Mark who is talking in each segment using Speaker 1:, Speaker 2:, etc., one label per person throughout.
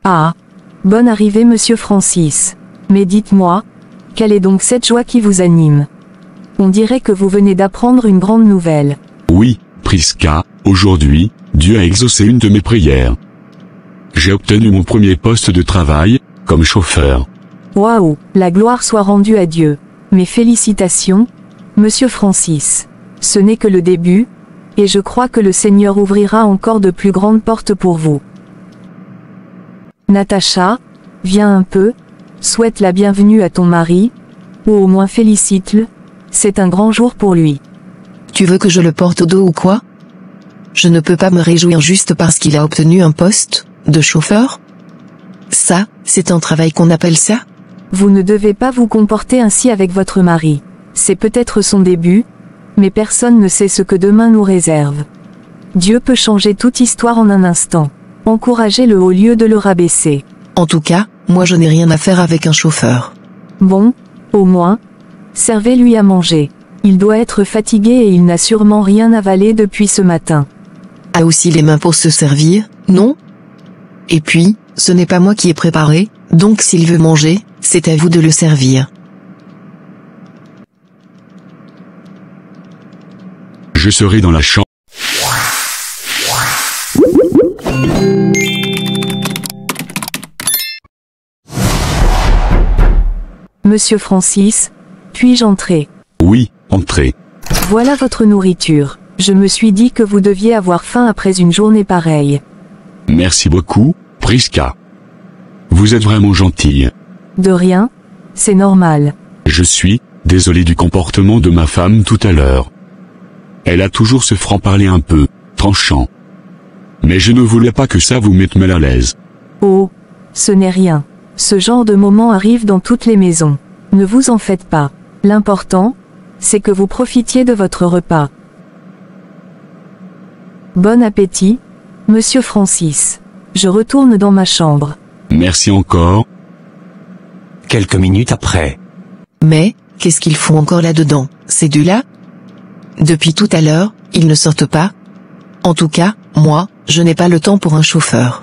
Speaker 1: Ah. Bonne arrivée monsieur Francis. Mais dites-moi, quelle est donc cette joie qui vous anime? On dirait que vous venez d'apprendre une grande nouvelle.
Speaker 2: Oui, Priska, aujourd'hui, Dieu a exaucé une de mes prières. J'ai obtenu mon premier poste de travail, comme chauffeur.
Speaker 1: Waouh, la gloire soit rendue à Dieu. Mes félicitations, monsieur Francis. Ce n'est que le début, et je crois que le Seigneur ouvrira encore de plus grandes portes pour vous. Natacha, viens un peu, souhaite la bienvenue à ton mari, ou au moins félicite-le, c'est un grand jour pour lui.
Speaker 3: Tu veux que je le porte au dos ou quoi? Je ne peux pas me réjouir juste parce qu'il a obtenu un poste de chauffeur? Ça, c'est un travail qu'on appelle ça?
Speaker 1: Vous ne devez pas vous comporter ainsi avec votre mari. C'est peut-être son début, mais personne ne sait ce que demain nous réserve. Dieu peut changer toute histoire en un instant. Encouragez-le au lieu de le rabaisser.
Speaker 3: En tout cas, moi je n'ai rien à faire avec un chauffeur.
Speaker 1: Bon, au moins, servez-lui à manger. Il doit être fatigué et il n'a sûrement rien avalé depuis ce matin.
Speaker 3: A aussi les mains pour se servir, non? Et puis, ce n'est pas moi qui ai préparé, donc s'il veut manger, c'est à vous de le servir.
Speaker 2: Je serai dans la chambre.
Speaker 1: Monsieur Francis, puis-je entrer?
Speaker 2: Oui, entrez.
Speaker 1: Voilà votre nourriture. Je me suis dit que vous deviez avoir faim après une journée pareille.
Speaker 2: Merci beaucoup, Priska. Vous êtes vraiment gentille.
Speaker 1: De rien, c'est normal.
Speaker 2: Je suis désolé du comportement de ma femme tout à l'heure. Elle a toujours ce franc-parler un peu tranchant. Mais je ne voulais pas que ça vous mette mal à l'aise.
Speaker 1: Oh, ce n'est rien. Ce genre de moment arrive dans toutes les maisons. Ne vous en faites pas. L'important, c'est que vous profitiez de votre repas. Bon appétit, monsieur Francis. Je retourne dans ma chambre.
Speaker 2: Merci encore.
Speaker 4: Quelques minutes après.
Speaker 3: Mais, qu'est-ce qu'ils font encore là-dedans, ces deux-là? Depuis tout à l'heure, ils ne sortent pas. En tout cas, moi, je n'ai pas le temps pour un chauffeur.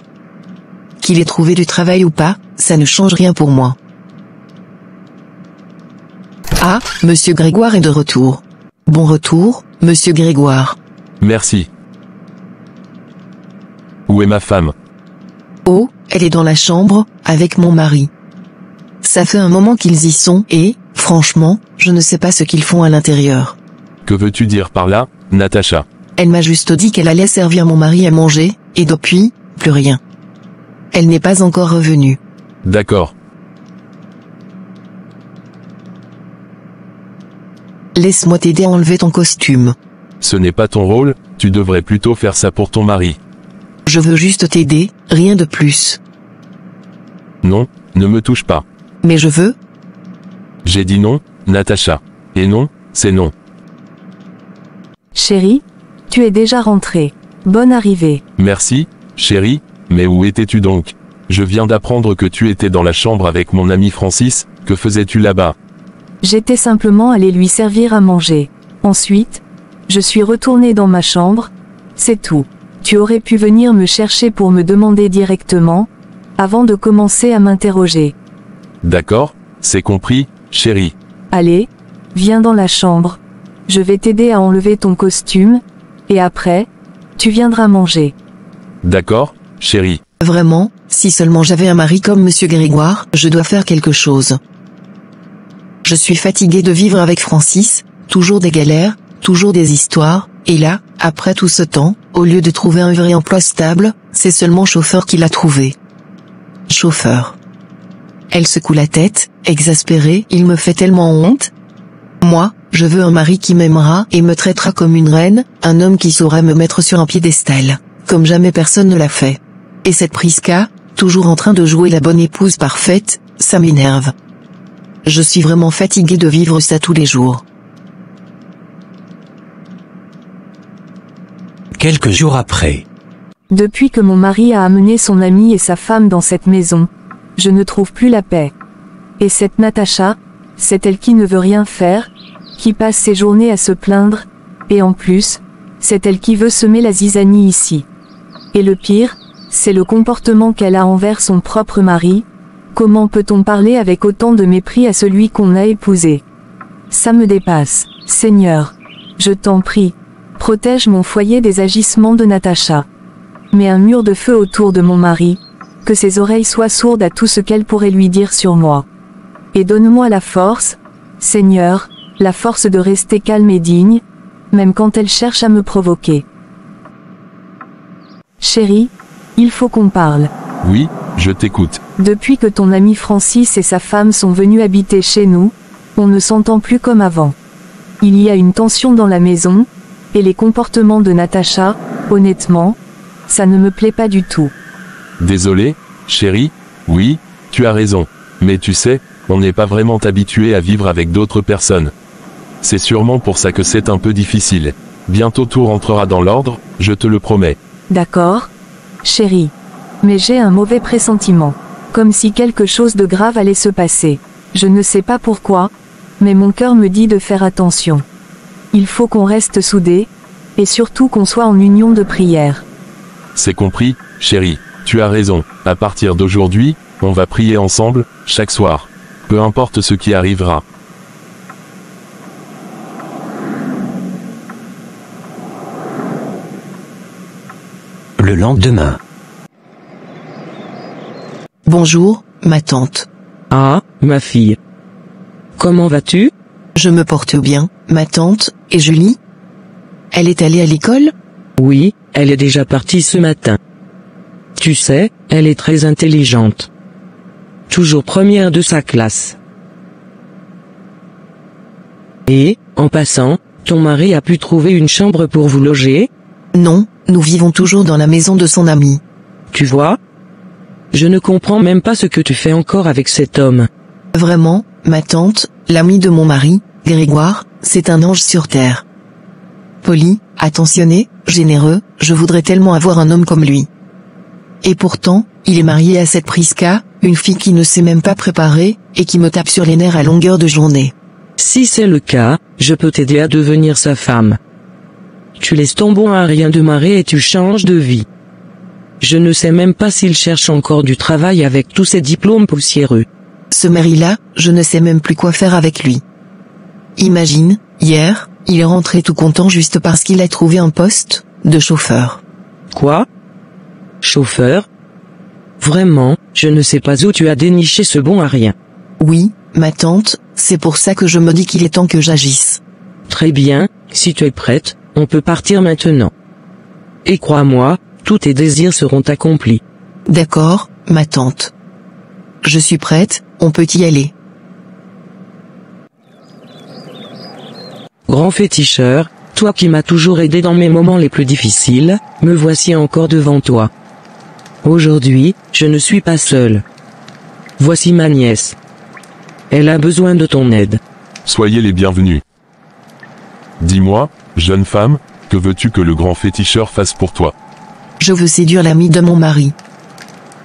Speaker 3: Qu'il ait trouvé du travail ou pas, ça ne change rien pour moi. Ah, monsieur Grégoire est de retour. Bon retour, monsieur Grégoire.
Speaker 5: Merci. Où est ma femme?
Speaker 3: Oh, elle est dans la chambre, avec mon mari. Ça fait un moment qu'ils y sont et, franchement, je ne sais pas ce qu'ils font à l'intérieur.
Speaker 5: Que veux-tu dire par là, Natacha?
Speaker 3: Elle m'a juste dit qu'elle allait servir mon mari à manger, et depuis, plus rien. Elle n'est pas encore revenue.
Speaker 5: D'accord.
Speaker 3: Laisse-moi t'aider à enlever ton costume.
Speaker 5: Ce n'est pas ton rôle, tu devrais plutôt faire ça pour ton mari.
Speaker 3: Je veux juste t'aider, rien de plus.
Speaker 5: Non, ne me touche pas.
Speaker 3: Mais je veux.
Speaker 5: J'ai dit non, Natacha. Et non, c'est non.
Speaker 1: Chérie, tu es déjà rentrée. Bonne arrivée.
Speaker 5: Merci, chérie, mais où étais-tu donc? Je viens d'apprendre que tu étais dans la chambre avec mon ami Francis, que faisais-tu là-bas?
Speaker 1: J'étais simplement allée lui servir à manger. Ensuite, je suis retournée dans ma chambre, c'est tout. Tu aurais pu venir me chercher pour me demander directement, avant de commencer à m'interroger.
Speaker 5: D'accord, c'est compris, chérie.
Speaker 1: Allez, viens dans la chambre. Je vais t'aider à enlever ton costume, et après, tu viendras manger.
Speaker 5: D'accord, chérie.
Speaker 3: Vraiment, si seulement j'avais un mari comme monsieur Grégoire, je dois faire quelque chose. Je suis fatiguée de vivre avec Francis, toujours des galères, toujours des histoires, et là, après tout ce temps, au lieu de trouver un vrai emploi stable, c'est seulement chauffeur qu'il a trouvé. Chauffeur. Elle secoue la tête, exaspérée, il me fait tellement honte. Moi, je veux un mari qui m'aimera et me traitera comme une reine, un homme qui saura me mettre sur un piédestal, comme jamais personne ne l'a fait. Et cette Priska, toujours en train de jouer la bonne épouse parfaite, ça m'énerve. Je suis vraiment fatiguée de vivre ça tous les jours.
Speaker 4: Quelques jours après.
Speaker 1: Depuis que mon mari a amené son ami et sa femme dans cette maison, je ne trouve plus la paix. Et cette Natacha, c'est elle qui ne veut rien faire, qui passe ses journées à se plaindre, et en plus, c'est elle qui veut semer la zizanie ici. Et le pire, C'est le comportement qu'elle a envers son propre mari. Comment peut-on parler avec autant de mépris à celui qu'on a épousé? Ça me dépasse. Seigneur, je t'en prie, protège mon foyer des agissements de Natacha. Mets un mur de feu autour de mon mari, que ses oreilles soient sourdes à tout ce qu'elle pourrait lui dire sur moi. Et donne-moi la force, Seigneur, la force de rester calme et digne, même quand elle cherche à me provoquer. Chérie, il faut qu'on parle.
Speaker 5: Oui, je t'écoute.
Speaker 1: Depuis que ton ami Francis et sa femme sont venus habiter chez nous, on ne s'entend plus comme avant. Il y a une tension dans la maison, et les comportements de Natacha, honnêtement, ça ne me plaît pas du tout.
Speaker 5: Désolé, chérie, oui, tu as raison. Mais tu sais, on n'est pas vraiment habitué à vivre avec d'autres personnes. C'est sûrement pour ça que c'est un peu difficile. Bientôt tout rentrera dans l'ordre, je te le promets.
Speaker 1: D'accord, chérie. Mais j'ai un mauvais pressentiment. Comme si quelque chose de grave allait se passer. Je ne sais pas pourquoi, mais mon cœur me dit de faire attention. Il faut qu'on reste soudés, et surtout qu'on soit en union de prière.
Speaker 5: C'est compris, chérie, tu as raison. À partir d'aujourd'hui, on va prier ensemble, chaque soir. Peu importe ce qui arrivera.
Speaker 4: Le lendemain.
Speaker 3: Bonjour, ma tante.
Speaker 6: Ah, ma fille. Comment vas-tu?
Speaker 3: Je me porte bien, ma tante, et Julie? Elle est allée à l'école?
Speaker 6: Oui, elle est déjà partie ce matin. Tu sais, elle est très intelligente. Toujours première de sa classe. Et, en passant, ton mari a pu trouver une chambre pour vous loger?
Speaker 3: Non, nous vivons toujours dans la maison de son ami.
Speaker 6: Tu vois? Je ne comprends même pas ce que tu fais encore avec cet homme.
Speaker 3: Vraiment, ma tante, l'ami de mon mari, Grégoire, c'est un ange sur terre. Poli, attentionné, généreux, je voudrais tellement avoir un homme comme lui. Et pourtant, il est marié à cette Prisca, une fille qui ne sait même pas préparer, et qui me tape sur les nerfs à longueur de journée.
Speaker 6: Si c'est le cas, je peux t'aider à devenir sa femme. Tu laisses ton bon Arien de mari et tu changes de vie. Je ne sais même pas s'il cherche encore du travail avec tous ces diplômes poussiéreux.
Speaker 3: Ce mari-là, je ne sais même plus quoi faire avec lui. Imagine, hier, il est rentré tout content juste parce qu'il a trouvé un poste de chauffeur.
Speaker 6: Quoi? Chauffeur? Vraiment, je ne sais pas où tu as déniché ce bon Arien.
Speaker 3: Oui, ma tante, c'est pour ça que je me dis qu'il est temps que j'agisse.
Speaker 6: Très bien, si tu es prête, on peut partir maintenant. Et crois-moi, tous tes désirs seront accomplis.
Speaker 3: D'accord, ma tante. Je suis prête, on peut y aller.
Speaker 6: Grand féticheur, toi qui m'as toujours aidé dans mes moments les plus difficiles, me voici encore devant toi. Aujourd'hui, je ne suis pas seul. Voici ma nièce. Elle a besoin de ton aide.
Speaker 5: Soyez les bienvenus. Dis-moi, jeune femme, que veux-tu que le grand féticheur fasse pour toi?
Speaker 3: Je veux séduire l'ami de mon mari.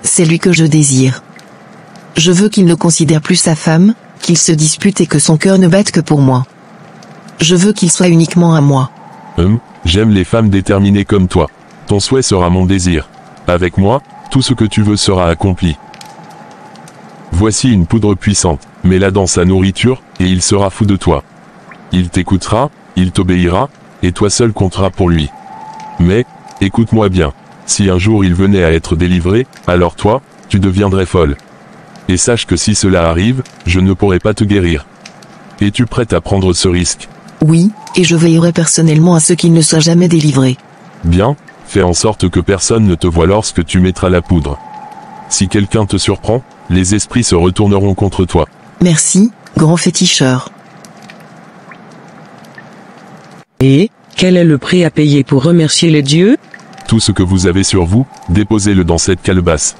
Speaker 3: C'est lui que je désire. Je veux qu'il ne considère plus sa femme, qu'il se dispute et que son cœur ne batte que pour moi. Je veux qu'il soit uniquement à moi.
Speaker 5: J'aime les femmes déterminées comme toi. Ton souhait sera mon désir. Avec moi, tout ce que tu veux sera accompli. Voici une poudre puissante, mets-la dans sa nourriture, et il sera fou de toi. Il t'écoutera, il t'obéira, et toi seul compteras pour lui. Mais, écoute-moi bien, si un jour il venait à être délivré, alors toi, tu deviendrais folle. Et sache que si cela arrive, je ne pourrai pas te guérir. Es-tu prête à prendre ce risque?
Speaker 3: Oui, et je veillerai personnellement à ce qu'il ne soit jamais délivré.
Speaker 5: Bien, fais en sorte que personne ne te voie lorsque tu mettras la poudre. Si quelqu'un te surprend, les esprits se retourneront contre toi.
Speaker 3: Merci, grand féticheur.
Speaker 6: Et, quel est le prix à payer pour remercier les dieux?
Speaker 5: Tout ce que vous avez sur vous, déposez-le dans cette calebasse.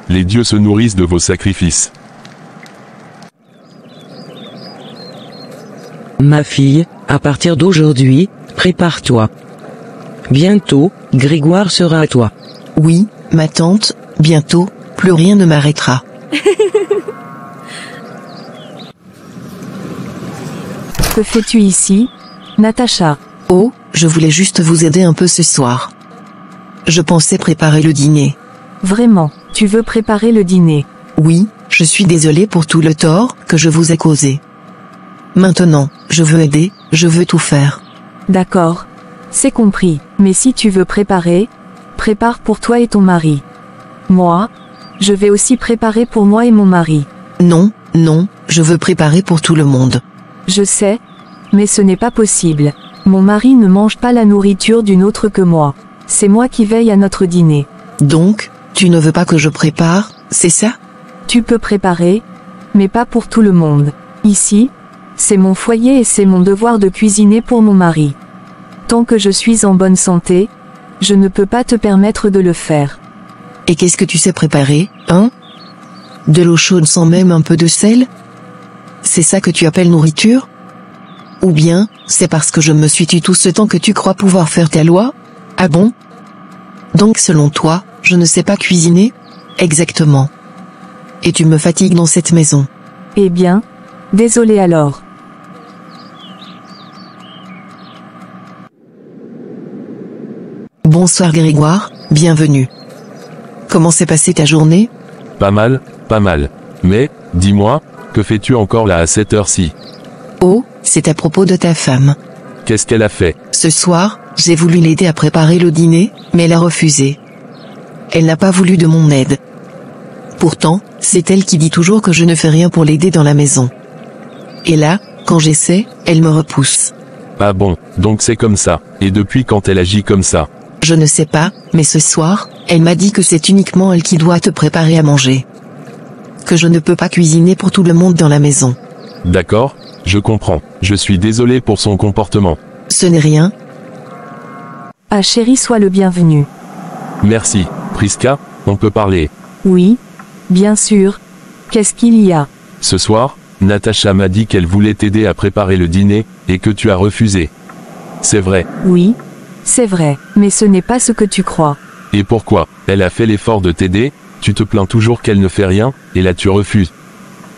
Speaker 5: Les dieux se nourrissent de vos sacrifices.
Speaker 6: Ma fille, à partir d'aujourd'hui, prépare-toi. Bientôt, Grégoire sera à toi.
Speaker 3: Oui, ma tante, bientôt, plus rien ne m'arrêtera.
Speaker 1: Que fais-tu ici, Natacha?
Speaker 3: Oh, je voulais juste vous aider un peu ce soir. Je pensais préparer le dîner.
Speaker 1: Vraiment, tu veux préparer le dîner.
Speaker 3: Oui, je suis désolé pour tout le tort que je vous ai causé. Maintenant, je veux aider, je veux tout faire.
Speaker 1: D'accord. C'est compris, mais si tu veux préparer, prépare pour toi et ton mari. Moi, je vais aussi préparer pour moi et mon mari.
Speaker 3: Non, non, je veux préparer pour tout le monde.
Speaker 1: Je sais, mais ce n'est pas possible. Mon mari ne mange pas la nourriture d'une autre que moi. C'est moi qui veille à notre dîner.
Speaker 3: Donc, tu ne veux pas que je prépare, c'est ça?
Speaker 1: Tu peux préparer, mais pas pour tout le monde. Ici, c'est mon foyer et c'est mon devoir de cuisiner pour mon mari. Tant que je suis en bonne santé, je ne peux pas te permettre de le faire.
Speaker 3: Et qu'est-ce que tu sais préparer, hein? De l'eau chaude sans même un peu de sel? C'est ça que tu appelles nourriture? Ou bien, c'est parce que je me suis tue tout ce temps que tu crois pouvoir faire ta loi? Ah bon? Donc selon toi, je ne sais pas cuisiner? Exactement. Et tu me fatigues dans cette maison.
Speaker 1: Eh bien, désolé alors.
Speaker 3: Bonsoir Grégoire, bienvenue. Comment s'est passée ta journée?
Speaker 5: Pas mal, pas mal. Mais, dis-moi, que fais-tu encore là à cette heure-ci?
Speaker 3: Oh, c'est à propos de ta femme.
Speaker 5: Qu'est-ce qu'elle a fait?
Speaker 3: Ce soir, j'ai voulu l'aider à préparer le dîner, mais elle a refusé. Elle n'a pas voulu de mon aide. Pourtant, c'est elle qui dit toujours que je ne fais rien pour l'aider dans la maison. Et là, quand j'essaie, elle me repousse.
Speaker 5: Ah bon, donc c'est comme ça. Et depuis quand elle agit comme ça?
Speaker 3: Je ne sais pas, mais ce soir, elle m'a dit que c'est uniquement elle qui doit te préparer à manger. Que je ne peux pas cuisiner pour tout le monde dans la maison.
Speaker 5: D'accord, je comprends. Je suis désolé pour son comportement.
Speaker 3: Ce n'est rien.
Speaker 1: Ah chérie, sois le bienvenu.
Speaker 5: Merci. Priska, on peut parler.
Speaker 1: Oui, bien sûr. Qu'est-ce qu'il y a?
Speaker 5: Ce soir, Natacha m'a dit qu'elle voulait t'aider à préparer le dîner, et que tu as refusé. C'est vrai.
Speaker 1: Oui, c'est vrai, mais ce n'est pas ce que tu crois.
Speaker 5: Et pourquoi? Elle a fait l'effort de t'aider, tu te plains toujours qu'elle ne fait rien, et là tu refuses.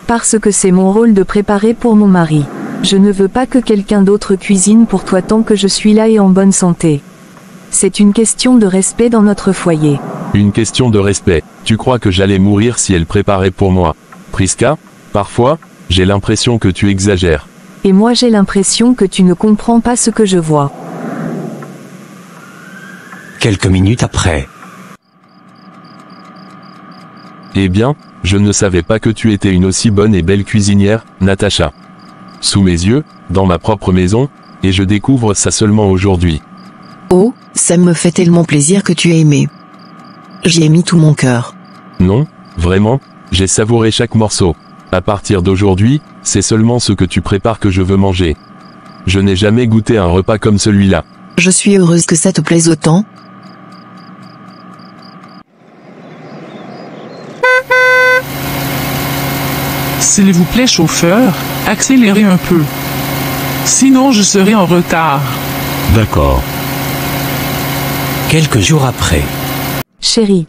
Speaker 1: Parce que c'est mon rôle de préparer pour mon mari. Je ne veux pas que quelqu'un d'autre cuisine pour toi tant que je suis là et en bonne santé. C'est une question de respect dans notre foyer.
Speaker 5: Une question de respect. Tu crois que j'allais mourir si elle préparait pour moi? Priska, parfois, j'ai l'impression que tu exagères.
Speaker 1: Et moi j'ai l'impression que tu ne comprends pas ce que je vois.
Speaker 4: Quelques minutes après.
Speaker 5: Eh bien, je ne savais pas que tu étais une aussi bonne et belle cuisinière, Natacha. Sous mes yeux, dans ma propre maison, et je découvre ça seulement aujourd'hui.
Speaker 3: Oh, ça me fait tellement plaisir que tu aies aimé. J'y ai mis tout mon cœur.
Speaker 5: Non, vraiment, j'ai savouré chaque morceau. À partir d'aujourd'hui, c'est seulement ce que tu prépares que je veux manger. Je n'ai jamais goûté un repas comme celui-là.
Speaker 3: Je suis heureuse que ça te plaise autant.
Speaker 7: S'il vous plaît, chauffeur, accélérez un peu. Sinon, je serai en retard.
Speaker 2: D'accord.
Speaker 4: Quelques jours après.
Speaker 1: Chérie,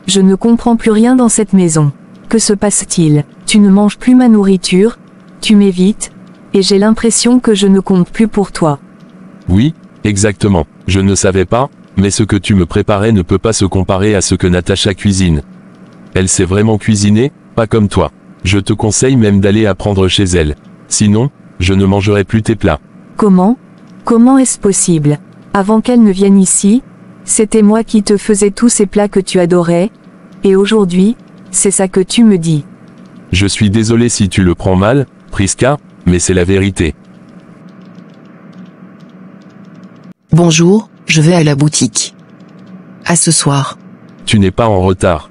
Speaker 1: je ne comprends plus rien dans cette maison. Que se passe-t-il? Tu ne manges plus ma nourriture, tu m'évites, et j'ai l'impression que je ne compte plus pour toi.
Speaker 5: Oui, exactement. Je ne savais pas, mais ce que tu me préparais ne peut pas se comparer à ce que Natacha cuisine. Elle sait vraiment cuisiner, pas comme toi. Je te conseille même d'aller apprendre chez elle. Sinon, je ne mangerai plus tes plats.
Speaker 1: Comment? Comment est-ce possible? Avant qu'elle ne vienne ici, c'était moi qui te faisais tous ces plats que tu adorais, et aujourd'hui, c'est ça que tu me dis.
Speaker 5: Je suis désolé si tu le prends mal, Priska, mais c'est la vérité.
Speaker 3: Bonjour, je vais à la boutique. À ce soir.
Speaker 5: Tu n'es pas en retard.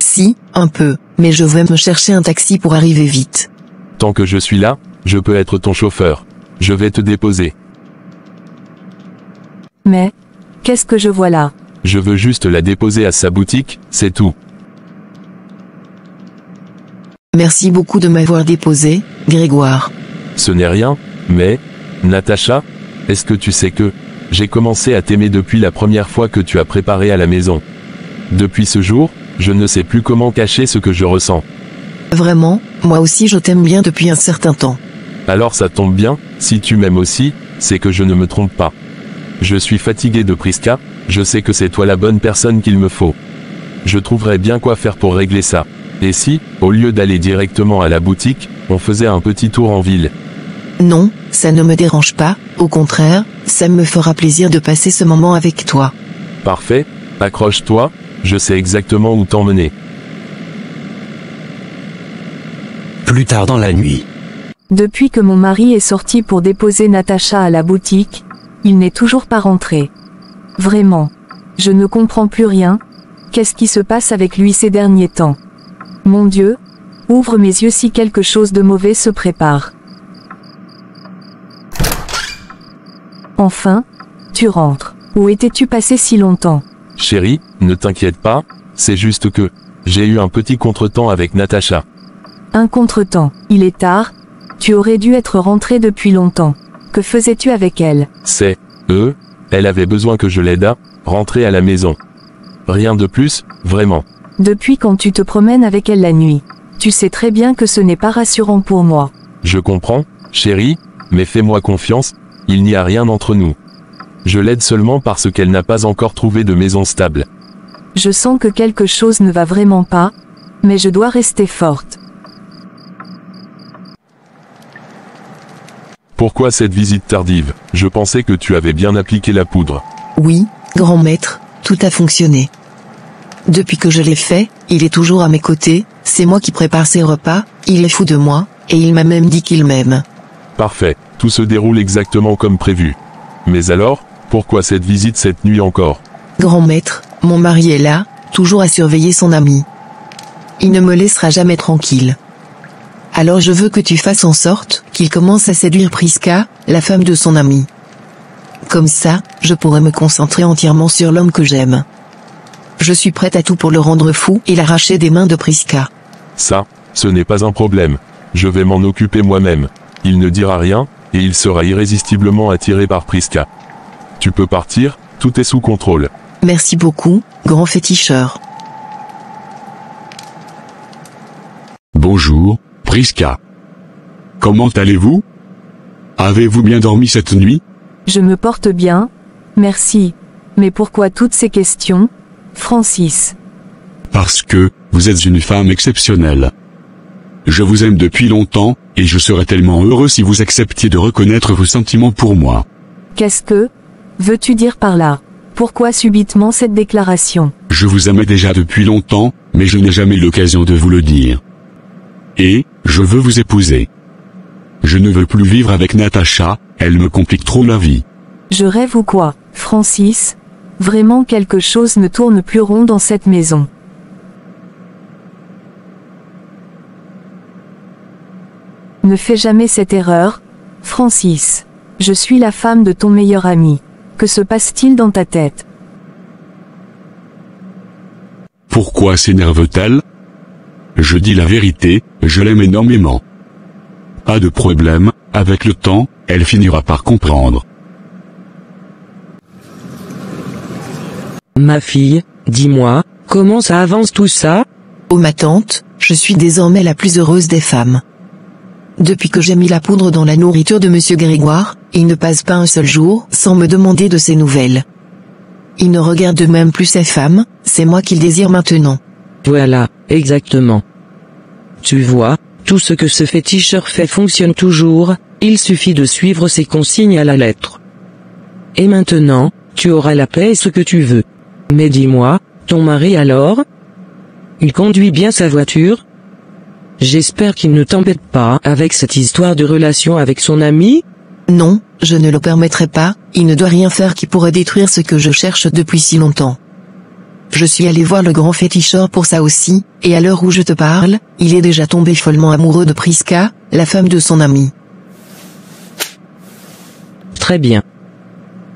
Speaker 3: Si, un peu, mais je vais me chercher un taxi pour arriver vite.
Speaker 5: Tant que je suis là, je peux être ton chauffeur. Je vais te déposer.
Speaker 1: Mais, qu'est-ce que je vois là?
Speaker 5: Je veux juste la déposer à sa boutique, c'est tout.
Speaker 3: Merci beaucoup de m'avoir déposé, Grégoire.
Speaker 5: Ce n'est rien, mais, Natacha, est-ce que tu sais que j'ai commencé à t'aimer depuis la première fois que tu as préparé à la maison. Depuis ce jour, je ne sais plus comment cacher ce que je ressens.
Speaker 3: Vraiment, moi aussi je t'aime bien depuis un certain temps.
Speaker 5: Alors ça tombe bien, si tu m'aimes aussi, c'est que je ne me trompe pas. Je suis fatigué de Priska, je sais que c'est toi la bonne personne qu'il me faut. Je trouverais bien quoi faire pour régler ça. Et si, au lieu d'aller directement à la boutique, on faisait un petit tour en ville?
Speaker 3: Non, ça ne me dérange pas, au contraire, ça me fera plaisir de passer ce moment avec toi.
Speaker 5: Parfait, accroche-toi, je sais exactement où t'emmener.
Speaker 4: Plus tard dans la nuit.
Speaker 1: Depuis que mon mari est sorti pour déposer Natacha à la boutique, il n'est toujours pas rentré. Vraiment. Je ne comprends plus rien. Qu'est-ce qui se passe avec lui ces derniers temps? Mon Dieu, ouvre mes yeux si quelque chose de mauvais se prépare. Enfin, tu rentres. Où étais-tu passé si longtemps?
Speaker 5: Chérie, ne t'inquiète pas, c'est juste que j'ai eu un petit contretemps avec Natacha.
Speaker 1: Un contretemps. Il est tard. Tu aurais dû être rentré depuis longtemps. Que faisais-tu avec elle?
Speaker 5: Elle avait besoin que je l'aide à rentrer à la maison. Rien de plus, vraiment.
Speaker 1: Depuis quand tu te promènes avec elle la nuit? Tu sais très bien que ce n'est pas rassurant pour moi.
Speaker 5: Je comprends, chérie, mais fais-moi confiance, il n'y a rien entre nous. Je l'aide seulement parce qu'elle n'a pas encore trouvé de maison stable.
Speaker 1: Je sens que quelque chose ne va vraiment pas, mais je dois rester forte.
Speaker 5: Pourquoi cette visite tardive? Je pensais que tu avais bien appliqué la poudre.
Speaker 3: Oui, grand maître, tout a fonctionné. Depuis que je l'ai fait, il est toujours à mes côtés, c'est moi qui prépare ses repas, il est fou de moi, et il m'a même dit qu'il m'aime.
Speaker 5: Parfait, tout se déroule exactement comme prévu. Mais alors, pourquoi cette visite cette nuit encore?
Speaker 3: Grand maître, mon mari est là, toujours à surveiller son ami. Il ne me laissera jamais tranquille. Alors je veux que tu fasses en sorte qu'il commence à séduire Prisca, la femme de son ami. Comme ça, je pourrai me concentrer entièrement sur l'homme que j'aime. Je suis prête à tout pour le rendre fou et l'arracher des mains de Prisca.
Speaker 5: Ça, ce n'est pas un problème. Je vais m'en occuper moi-même. Il ne dira rien, et il sera irrésistiblement attiré par Prisca. Tu peux partir, tout est sous contrôle.
Speaker 3: Merci beaucoup, grand féticheur.
Speaker 2: Bonjour, Prisca. Comment allez-vous? Avez-vous bien dormi cette nuit?
Speaker 1: Je me porte bien, merci. Mais pourquoi toutes ces questions, Francis?
Speaker 2: Parce que, vous êtes une femme exceptionnelle. Je vous aime depuis longtemps, et je serais tellement heureux si vous acceptiez de reconnaître vos sentiments pour moi.
Speaker 1: Qu'est-ce que veux-tu dire par là? Pourquoi subitement cette déclaration?
Speaker 2: Je vous aimais déjà depuis longtemps, mais je n'ai jamais eu l'occasion de vous le dire. Et, je veux vous épouser. Je ne veux plus vivre avec Natacha, elle me complique trop la vie.
Speaker 1: Je rêve ou quoi, Francis? Vraiment quelque chose ne tourne plus rond dans cette maison. Ne fais jamais cette erreur, Francis. Je suis la femme de ton meilleur ami. Que se passe-t-il dans ta tête?
Speaker 2: Pourquoi s'énerve-t-elle? Je dis la vérité, je l'aime énormément. Pas de problème, avec le temps, elle finira par comprendre.
Speaker 6: Ma fille, dis-moi, comment ça avance tout ça?
Speaker 3: Oh ma tante, je suis désormais la plus heureuse des femmes. Depuis que j'ai mis la poudre dans la nourriture de Monsieur Grégoire, il ne passe pas un seul jour sans me demander de ses nouvelles. Il ne regarde même plus ses femmes, c'est moi qu'il désire maintenant.
Speaker 6: Voilà, exactement. Tu vois, tout ce que ce féticheur fait fonctionne toujours, il suffit de suivre ses consignes à la lettre. Et maintenant, tu auras la paix et ce que tu veux. Mais dis-moi, ton mari alors? Il conduit bien sa voiture? J'espère qu'il ne t'embête pas avec cette histoire de relation avec son ami?
Speaker 3: Non, je ne le permettrai pas, il ne doit rien faire qui pourrait détruire ce que je cherche depuis si longtemps. Je suis allé voir le grand féticheur pour ça aussi, et à l'heure où je te parle, il est déjà tombé follement amoureux de Prisca, la femme de son ami.
Speaker 6: Très bien.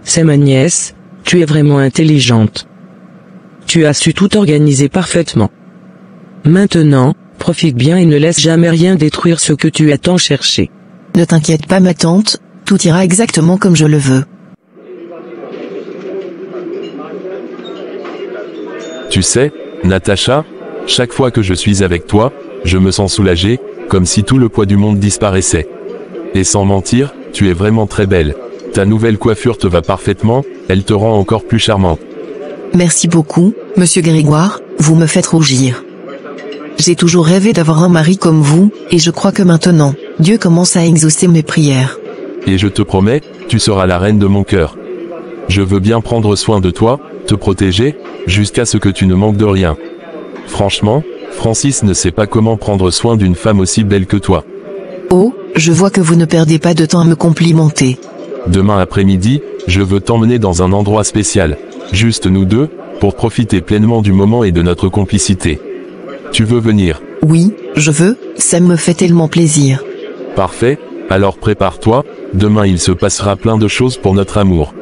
Speaker 6: C'est ma nièce, tu es vraiment intelligente. Tu as su tout organiser parfaitement. Maintenant, profite bien et ne laisse jamais rien détruire ce que tu as tant cherché.
Speaker 3: Ne t'inquiète pas ma tante, tout ira exactement comme je le veux.
Speaker 5: Tu sais, Natacha, chaque fois que je suis avec toi, je me sens soulagé, comme si tout le poids du monde disparaissait. Et sans mentir, tu es vraiment très belle. Ta nouvelle coiffure te va parfaitement, elle te rend encore plus charmante.
Speaker 3: Merci beaucoup, Monsieur Grégoire, vous me faites rougir. J'ai toujours rêvé d'avoir un mari comme vous, et je crois que maintenant, Dieu commence à exaucer mes prières.
Speaker 5: Et je te promets, tu seras la reine de mon cœur. Je veux bien prendre soin de toi, te protéger, jusqu'à ce que tu ne manques de rien. Franchement, Francis ne sait pas comment prendre soin d'une femme aussi belle que toi.
Speaker 3: Oh, je vois que vous ne perdez pas de temps à me complimenter.
Speaker 5: Demain après-midi, je veux t'emmener dans un endroit spécial. Juste nous deux, pour profiter pleinement du moment et de notre complicité. Tu veux venir?
Speaker 3: Oui, je veux, ça me fait tellement plaisir.
Speaker 5: Parfait, alors prépare-toi, demain il se passera plein de choses pour notre amour.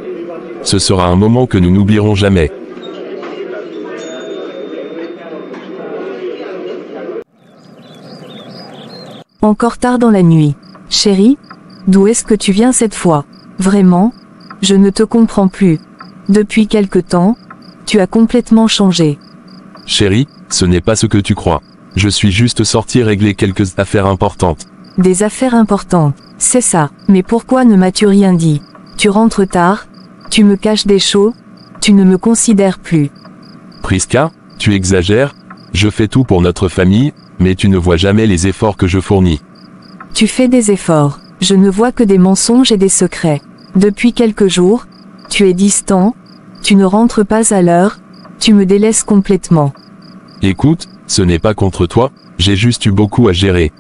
Speaker 5: Ce sera un moment que nous n'oublierons jamais.
Speaker 1: Encore tard dans la nuit. Chérie, d'où est-ce que tu viens cette fois? Vraiment? Je ne te comprends plus. Depuis quelque temps, tu as complètement changé.
Speaker 5: Chérie, ce n'est pas ce que tu crois. Je suis juste sorti régler quelques affaires importantes.
Speaker 1: Des affaires importantes, c'est ça. Mais pourquoi ne m'as-tu rien dit? Tu rentres tard, tu me caches des choses, tu ne me considères plus.
Speaker 5: Priska, tu exagères, je fais tout pour notre famille, mais tu ne vois jamais les efforts que je fournis.
Speaker 1: Tu fais des efforts, je ne vois que des mensonges et des secrets. Depuis quelques jours, tu es distant, tu ne rentres pas à l'heure, tu me délaisses complètement.
Speaker 5: Écoute, ce n'est pas contre toi, j'ai juste eu beaucoup à gérer.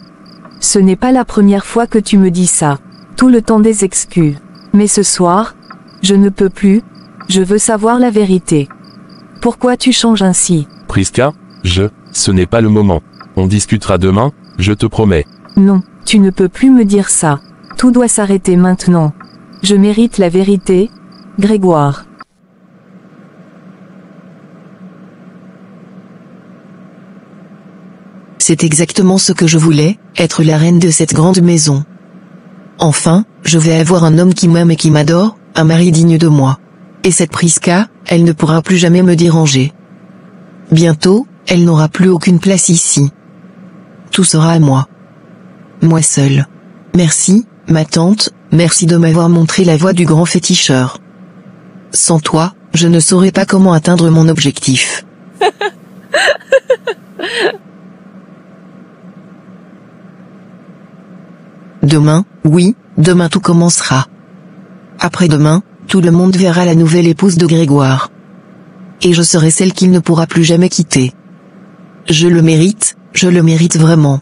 Speaker 1: Ce n'est pas la première fois que tu me dis ça. Tout le temps des excuses. Mais ce soir, je ne peux plus, je veux savoir la vérité. Pourquoi tu changes ainsi?
Speaker 5: Priska, ce n'est pas le moment. On discutera demain, je te promets.
Speaker 1: Non, tu ne peux plus me dire ça. Tout doit s'arrêter maintenant. Je mérite la vérité, Grégoire.
Speaker 3: C'est exactement ce que je voulais, être la reine de cette grande maison. Enfin, je vais avoir un homme qui m'aime et qui m'adore, un mari digne de moi. Et cette Priska, elle ne pourra plus jamais me déranger. Bientôt, elle n'aura plus aucune place ici. Tout sera à moi. Moi seule. Merci, ma tante, merci de m'avoir montré la voie du grand féticheur. Sans toi, je ne saurais pas comment atteindre mon objectif. Demain, oui, demain tout commencera. Après-demain, tout le monde verra la nouvelle épouse de Grégoire. Et je serai celle qu'il ne pourra plus jamais quitter. Je le mérite vraiment.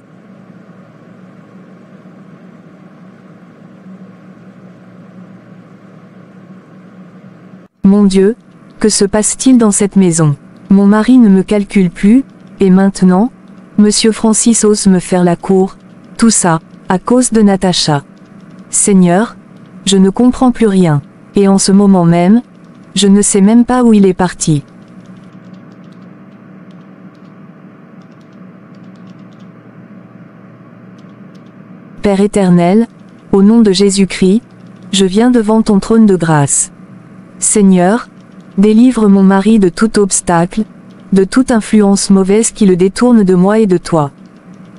Speaker 1: Mon Dieu, que se passe-t-il dans cette maison? Mon mari ne me calcule plus, et maintenant, Monsieur Francis ose me faire la cour, tout ça, à cause de Natacha. Seigneur, je ne comprends plus rien, et en ce moment même, je ne sais même pas où il est parti. Père éternel, au nom de Jésus-Christ, je viens devant ton trône de grâce. Seigneur, délivre mon mari de tout obstacle, de toute influence mauvaise qui le détourne de moi et de toi.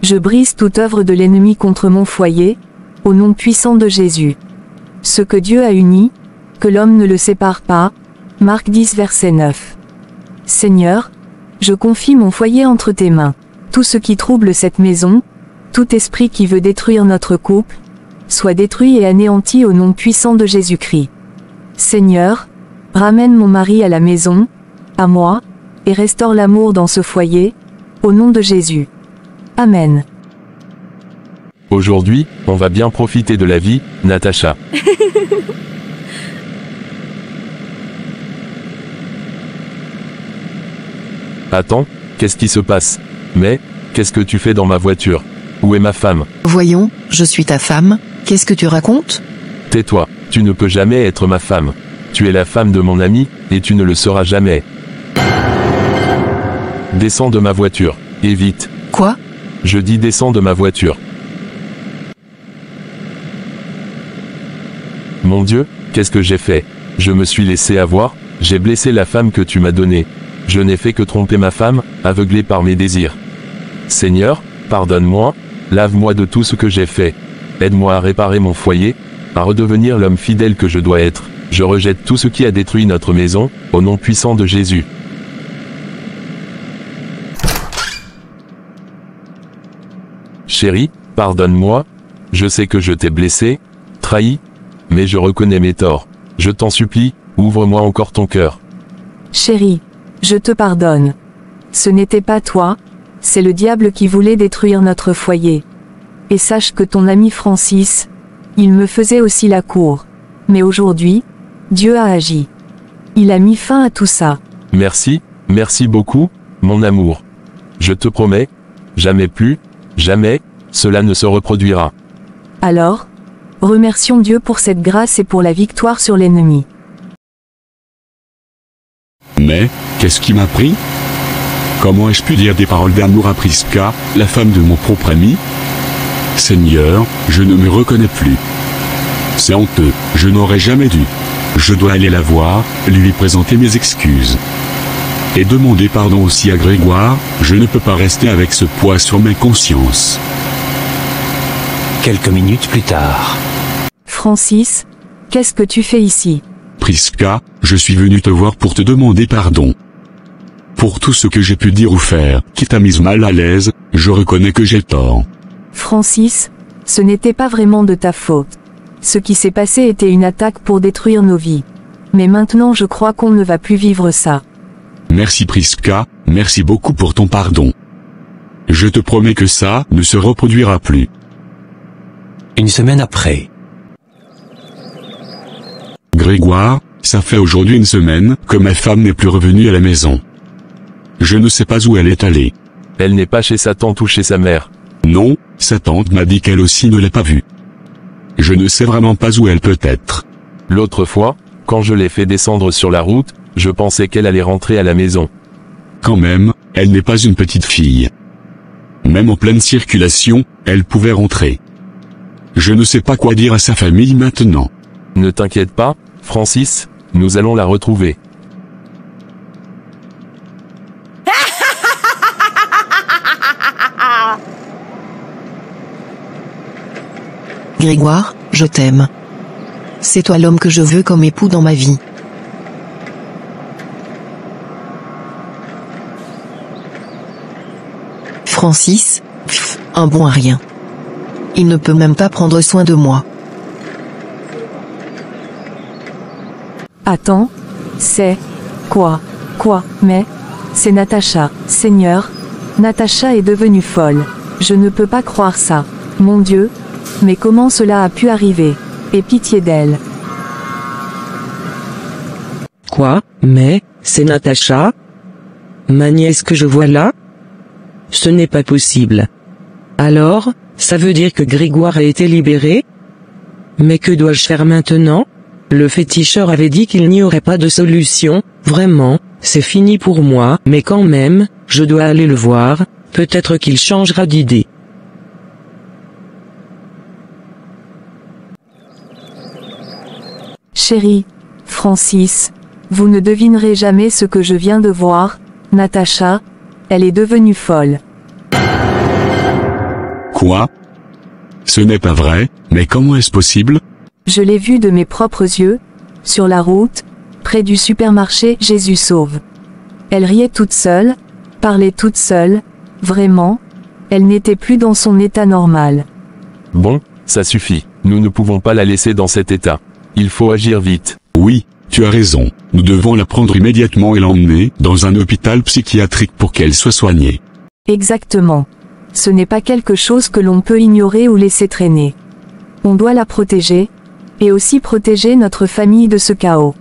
Speaker 1: Je brise toute œuvre de l'ennemi contre mon foyer, au nom puissant de Jésus. Ce que Dieu a uni, que l'homme ne le sépare pas. Marc 10 verset 9. Seigneur, je confie mon foyer entre tes mains. Tout ce qui trouble cette maison, tout esprit qui veut détruire notre couple, soit détruit et anéanti au nom puissant de Jésus-Christ. Seigneur, ramène mon mari à la maison, à moi, et restaure l'amour dans ce foyer, au nom de Jésus. Amen.
Speaker 5: Aujourd'hui, on va bien profiter de la vie, Natacha. Attends, qu'est-ce qui se passe? Mais, qu'est-ce que tu fais dans ma voiture? Où est ma femme?
Speaker 3: Voyons, je suis ta femme, qu'est-ce que tu racontes?
Speaker 5: Tais-toi, tu ne peux jamais être ma femme. Tu es la femme de mon ami, et tu ne le seras jamais. Descends de ma voiture, et vite.
Speaker 3: Quoi?
Speaker 5: Je dis descends de ma voiture. Mon Dieu, qu'est-ce que j'ai fait? Je me suis laissé avoir, j'ai blessé la femme que tu m'as donnée. Je n'ai fait que tromper ma femme, aveuglée par mes désirs. Seigneur, pardonne-moi, lave-moi de tout ce que j'ai fait. Aide-moi à réparer mon foyer, à redevenir l'homme fidèle que je dois être. Je rejette tout ce qui a détruit notre maison, au nom puissant de Jésus. Chérie, pardonne-moi. Je sais que je t'ai blessé, trahi, mais je reconnais mes torts. Je t'en supplie, ouvre-moi encore ton cœur.
Speaker 1: Chérie, je te pardonne. Ce n'était pas toi, c'est le diable qui voulait détruire notre foyer. Et sache que ton ami Francis, il me faisait aussi la cour. Mais aujourd'hui, Dieu a agi. Il a mis fin à tout ça.
Speaker 5: Merci, merci beaucoup, mon amour. Je te promets, jamais plus, jamais, cela ne se reproduira.
Speaker 1: Alors, remercions Dieu pour cette grâce et pour la victoire sur l'ennemi.
Speaker 2: Mais, qu'est-ce qui m'a pris? Comment ai-je pu dire des paroles d'amour à Prisca, la femme de mon propre ami? Seigneur, je ne me reconnais plus. C'est honteux, je n'aurais jamais dû. Je dois aller la voir, lui présenter mes excuses. Et demander pardon aussi à Grégoire, je ne peux pas rester avec ce poids sur mes consciences.
Speaker 4: Quelques minutes plus tard.
Speaker 1: Francis, qu'est-ce que tu fais ici?
Speaker 2: Prisca, je suis venu te voir pour te demander pardon. Pour tout ce que j'ai pu dire ou faire, qui t'a mise mal à l'aise, je reconnais que j'ai tort.
Speaker 1: Francis, ce n'était pas vraiment de ta faute. Ce qui s'est passé était une attaque pour détruire nos vies. Mais maintenant je crois qu'on ne va plus vivre ça.
Speaker 2: Merci Prisca, merci beaucoup pour ton pardon. Je te promets que ça ne se reproduira plus.
Speaker 4: Une semaine après.
Speaker 2: Grégoire, ça fait aujourd'hui une semaine que ma femme n'est plus revenue à la maison. Je ne sais pas où elle est allée.
Speaker 5: Elle n'est pas chez sa tante ou chez sa mère.
Speaker 2: Non, sa tante m'a dit qu'elle aussi ne l'a pas vue. Je ne sais vraiment pas où elle peut être.
Speaker 5: L'autre fois, quand je l'ai fait descendre sur la route, je pensais qu'elle allait rentrer à la maison.
Speaker 2: Quand même, elle n'est pas une petite fille. Même en pleine circulation, elle pouvait rentrer. Je ne sais pas quoi dire à sa famille maintenant.
Speaker 5: Ne t'inquiète pas, Francis, nous allons la retrouver.
Speaker 3: Grégoire, je t'aime. C'est toi l'homme que je veux comme époux dans ma vie. Francis, un bon à rien. Il ne peut même pas prendre soin de moi.
Speaker 1: Attends, c'est... Quoi, mais... C'est Natacha, Seigneur. Natacha est devenue folle. Je ne peux pas croire ça. Mon Dieu. Mais comment cela a pu arriver? Aie pitié d'elle.
Speaker 6: Quoi, mais, c'est Natacha? Ma nièce que je vois là? Ce n'est pas possible. Alors, ça veut dire que Grégoire a été libéré? Mais que dois-je faire maintenant? Le féticheur avait dit qu'il n'y aurait pas de solution, vraiment, c'est fini pour moi, mais quand même, je dois aller le voir, peut-être qu'il changera d'idée.
Speaker 1: Chérie, Francis, vous ne devinerez jamais ce que je viens de voir, Natacha, elle est devenue folle.
Speaker 2: Quoi? Ce n'est pas vrai, mais comment est-ce possible?
Speaker 1: Je l'ai vue de mes propres yeux, sur la route, près du supermarché Jésus Sauve. Elle riait toute seule, parlait toute seule, vraiment, elle n'était plus dans son état normal.
Speaker 5: Bon, ça suffit, nous ne pouvons pas la laisser dans cet état. Il faut agir vite.
Speaker 2: Oui, tu as raison, nous devons la prendre immédiatement et l'emmener dans un hôpital psychiatrique pour qu'elle soit soignée.
Speaker 1: Exactement. Ce n'est pas quelque chose que l'on peut ignorer ou laisser traîner. On doit la protéger, et aussi protéger notre famille de ce chaos.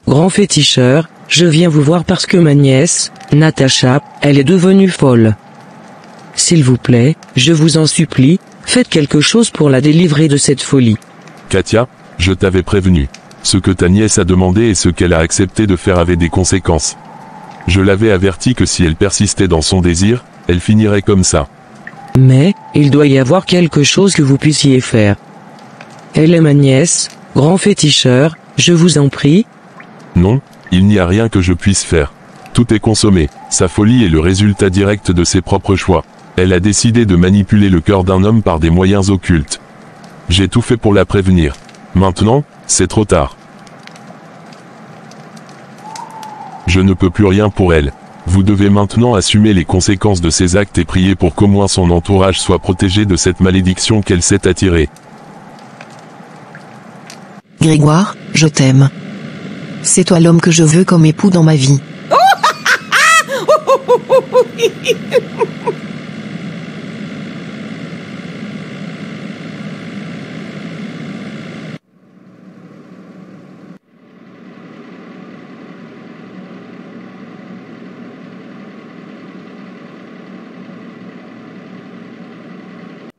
Speaker 6: Grand féticheur, je viens vous voir parce que ma nièce, Natacha, elle est devenue folle. S'il vous plaît, je vous en supplie, faites quelque chose pour la délivrer de cette folie.
Speaker 5: Katia, je t'avais prévenu. Ce que ta nièce a demandé et ce qu'elle a accepté de faire avait des conséquences. Je l'avais averti que si elle persistait dans son désir, elle finirait comme ça.
Speaker 6: Mais, il doit y avoir quelque chose que vous puissiez faire. Elle est ma nièce, grand féticheur, je vous en prie.
Speaker 5: Non, il n'y a rien que je puisse faire. Tout est consommé, sa folie est le résultat direct de ses propres choix. Elle a décidé de manipuler le cœur d'un homme par des moyens occultes. J'ai tout fait pour la prévenir. Maintenant, c'est trop tard. Je ne peux plus rien pour elle. Vous devez maintenant assumer les conséquences de ses actes et prier pour qu'au moins son entourage soit protégé de cette malédiction qu'elle s'est attirée.
Speaker 3: Grégoire, je t'aime. C'est toi l'homme que je veux comme époux dans ma vie.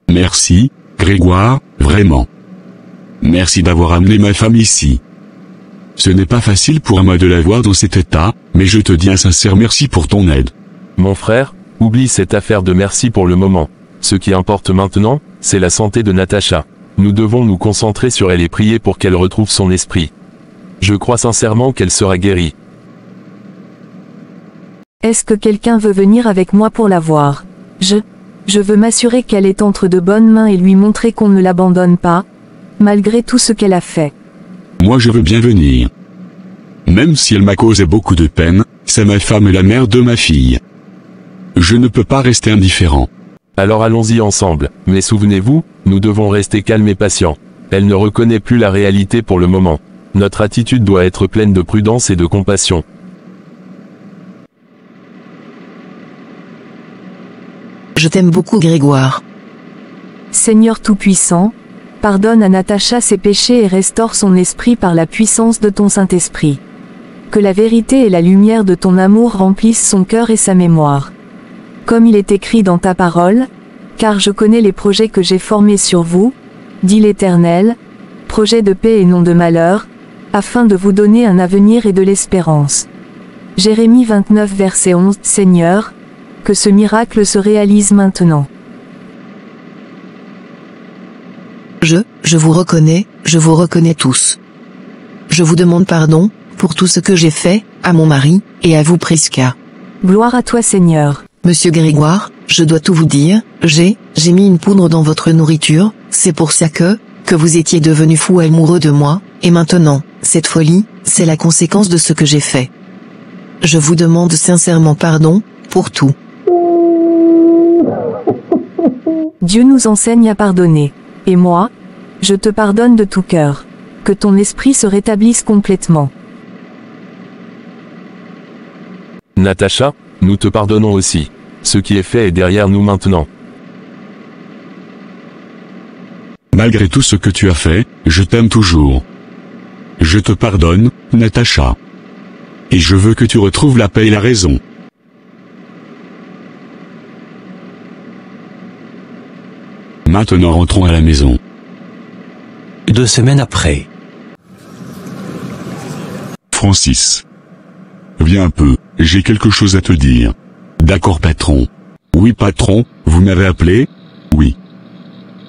Speaker 2: Merci, Grégoire, vraiment. Merci d'avoir amené ma femme ici. Ce n'est pas facile pour moi de la voir dans cet état, mais je te dis un sincère merci pour ton aide.
Speaker 5: Mon frère, oublie cette affaire de merci pour le moment. Ce qui importe maintenant, c'est la santé de Natacha. Nous devons nous concentrer sur elle et prier pour qu'elle retrouve son esprit. Je crois sincèrement qu'elle sera guérie.
Speaker 1: Est-ce que quelqu'un veut venir avec moi pour la voir? Je veux m'assurer qu'elle est entre de bonnes mains et lui montrer qu'on ne l'abandonne pas, malgré tout ce qu'elle a fait.
Speaker 2: Moi je veux bien venir. Même si elle m'a causé beaucoup de peine, c'est ma femme et la mère de ma fille. Je ne peux pas rester indifférent.
Speaker 5: Alors allons-y ensemble, mais souvenez-vous, nous devons rester calmes et patients. Elle ne reconnaît plus la réalité pour le moment. Notre attitude doit être pleine de prudence et de compassion.
Speaker 3: Je t'aime beaucoup Grégoire.
Speaker 1: Seigneur Tout-Puissant, pardonne à Natacha ses péchés et restaure son esprit par la puissance de ton Saint-Esprit. Que la vérité et la lumière de ton amour remplissent son cœur et sa mémoire. Comme il est écrit dans ta parole, car je connais les projets que j'ai formés sur vous, dit l'Éternel, projets de paix et non de malheur, afin de vous donner un avenir et de l'espérance. Jérémie 29 verset 11. Seigneur, que ce miracle se réalise maintenant.
Speaker 3: Je vous reconnais tous. Je vous demande pardon, pour tout ce que j'ai fait, à mon mari, et à vous Prisca.
Speaker 1: Gloire à toi Seigneur.
Speaker 3: Monsieur Grégoire, je dois tout vous dire, j'ai mis une poudre dans votre nourriture, c'est pour ça que vous étiez devenu fou amoureux de moi, et maintenant, cette folie, c'est la conséquence de ce que j'ai fait. Je vous demande sincèrement pardon, pour tout.
Speaker 1: Dieu nous enseigne à pardonner. Et moi, je te pardonne de tout cœur. Que ton esprit se rétablisse complètement.
Speaker 5: Natacha, nous te pardonnons aussi. Ce qui est fait est derrière nous maintenant.
Speaker 2: Malgré tout ce que tu as fait, je t'aime toujours. Je te pardonne, Natacha. Et je veux que tu retrouves la paix et la raison. Maintenant rentrons à la maison.
Speaker 4: 2 semaines après.
Speaker 2: Francis. Viens un peu, j'ai quelque chose à te dire. D'accord patron. Oui patron, vous m'avez appelé? Oui.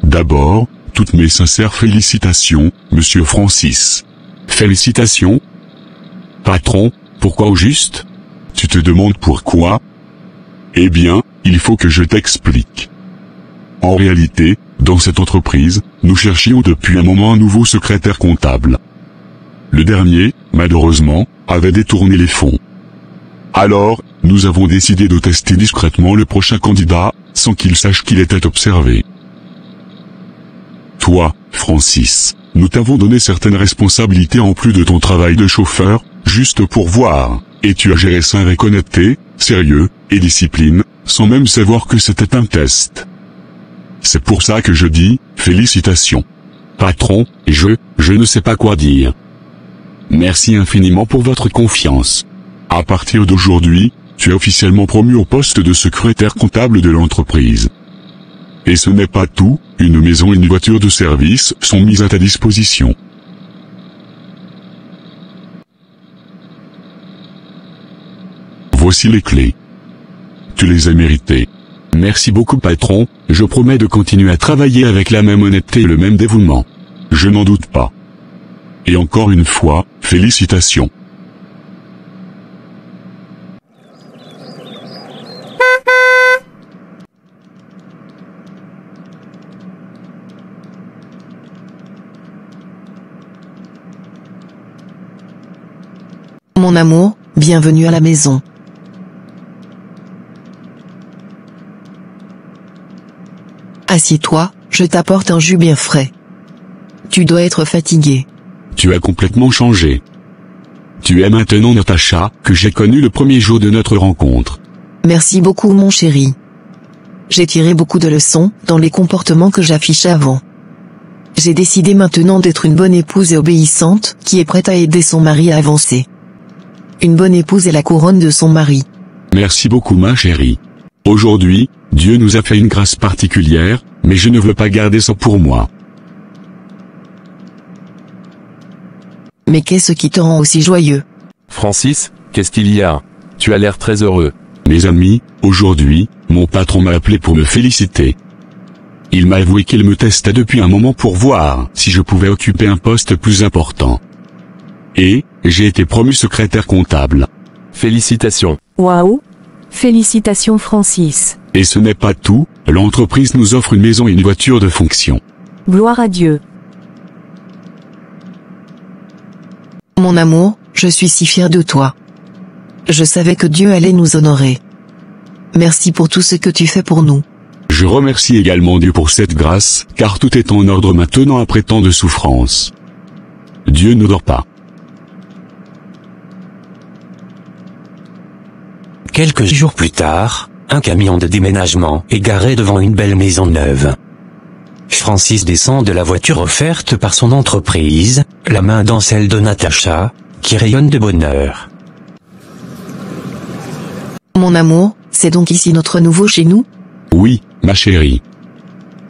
Speaker 2: D'abord, toutes mes sincères félicitations, monsieur Francis. Félicitations? Patron, pourquoi au juste? Tu te demandes pourquoi? Eh bien, il faut que je t'explique. En réalité, dans cette entreprise, nous cherchions depuis un moment un nouveau secrétaire comptable. Le dernier, malheureusement, avait détourné les fonds. Alors, nous avons décidé de tester discrètement le prochain candidat, sans qu'il sache qu'il était observé. Toi, Francis, nous t'avons donné certaines responsabilités en plus de ton travail de chauffeur, juste pour voir, et tu as géré ça avec honnêteté, sérieux, et discipline, sans même savoir que c'était un test. C'est pour ça que je dis, félicitations. Patron, je ne sais pas quoi dire. Merci infiniment pour votre confiance. À partir d'aujourd'hui, tu es officiellement promu au poste de secrétaire comptable de l'entreprise. Et ce n'est pas tout, une maison et une voiture de service sont mises à ta disposition. Voici les clés. Tu les as méritées. Merci beaucoup patron, je promets de continuer à travailler avec la même honnêteté et le même dévouement. Je n'en doute pas. Et encore une fois, félicitations.
Speaker 3: Mon amour, bienvenue à la maison. Assieds-toi, je t'apporte un jus bien frais. Tu dois être fatigué.
Speaker 2: Tu as complètement changé. Tu es maintenant Natacha, que j'ai connue le premier jour de notre rencontre.
Speaker 3: Merci beaucoup mon chéri. J'ai tiré beaucoup de leçons dans les comportements que j'affichais avant. J'ai décidé maintenant d'être une bonne épouse et obéissante, qui est prête à aider son mari à avancer. Une bonne épouse est la couronne de son mari.
Speaker 2: Merci beaucoup ma chérie. Aujourd'hui, Dieu nous a fait une grâce particulière, mais je ne veux pas garder ça pour moi.
Speaker 3: Mais qu'est-ce qui te rend aussi joyeux?
Speaker 5: Francis, qu'est-ce qu'il y a? Tu as l'air très heureux.
Speaker 2: Mes amis, aujourd'hui, mon patron m'a appelé pour me féliciter. Il m'a avoué qu'il me testait depuis un moment pour voir si je pouvais occuper un poste plus important. Et, j'ai été promu secrétaire comptable.
Speaker 5: Félicitations.
Speaker 1: Waouh! Félicitations Francis.
Speaker 2: Et ce n'est pas tout, l'entreprise nous offre une maison et une voiture de fonction.
Speaker 1: Gloire à Dieu.
Speaker 3: Mon amour, je suis si fier de toi. Je savais que Dieu allait nous honorer. Merci pour tout ce que tu fais pour nous.
Speaker 2: Je remercie également Dieu pour cette grâce, car tout est en ordre maintenant après tant de souffrances. Dieu ne dort pas.
Speaker 4: Quelques jours plus tard, un camion de déménagement est garé devant une belle maison neuve. Francis descend de la voiture offerte par son entreprise, la main dans celle de Natacha, qui rayonne de bonheur.
Speaker 3: Mon amour, c'est donc ici notre nouveau chez nous?
Speaker 2: Oui, ma chérie.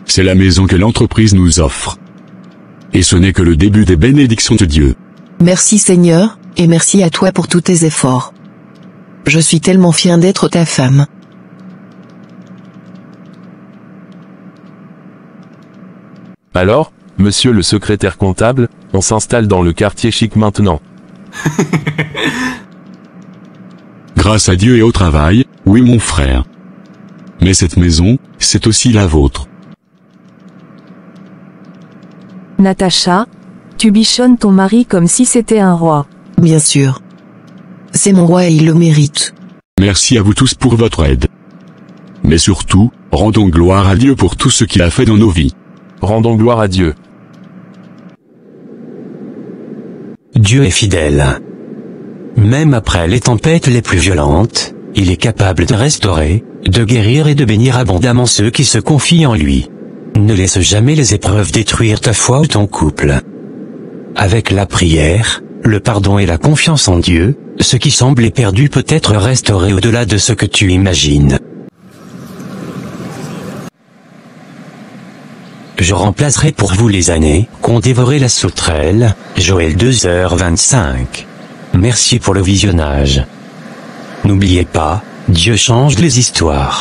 Speaker 2: C'est la maison que l'entreprise nous offre. Et ce n'est que le début des bénédictions de Dieu.
Speaker 3: Merci Seigneur, et merci à toi pour tous tes efforts. Je suis tellement fier d'être ta femme.
Speaker 5: Alors, monsieur le secrétaire comptable, on s'installe dans le quartier chic maintenant.
Speaker 2: Grâce à Dieu et au travail, oui mon frère. Mais cette maison, c'est aussi la vôtre.
Speaker 1: Natacha, tu bichonnes ton mari comme si c'était un roi.
Speaker 3: Bien sûr. C'est mon roi et il le mérite.
Speaker 2: Merci à vous tous pour votre aide. Mais surtout, rendons gloire à Dieu pour tout ce qu'il a fait dans nos vies.
Speaker 5: Rendons gloire à Dieu.
Speaker 4: Dieu est fidèle. Même après les tempêtes les plus violentes, il est capable de restaurer, de guérir et de bénir abondamment ceux qui se confient en lui. Ne laisse jamais les épreuves détruire ta foi ou ton couple. Avec la prière, le pardon et la confiance en Dieu, ce qui semblait perdu peut être restauré au-delà de ce que tu imagines. Je remplacerai pour vous les années qu'ont dévoré la sauterelle, Joël 2h25. Merci pour le visionnage. N'oubliez pas, Dieu change les histoires.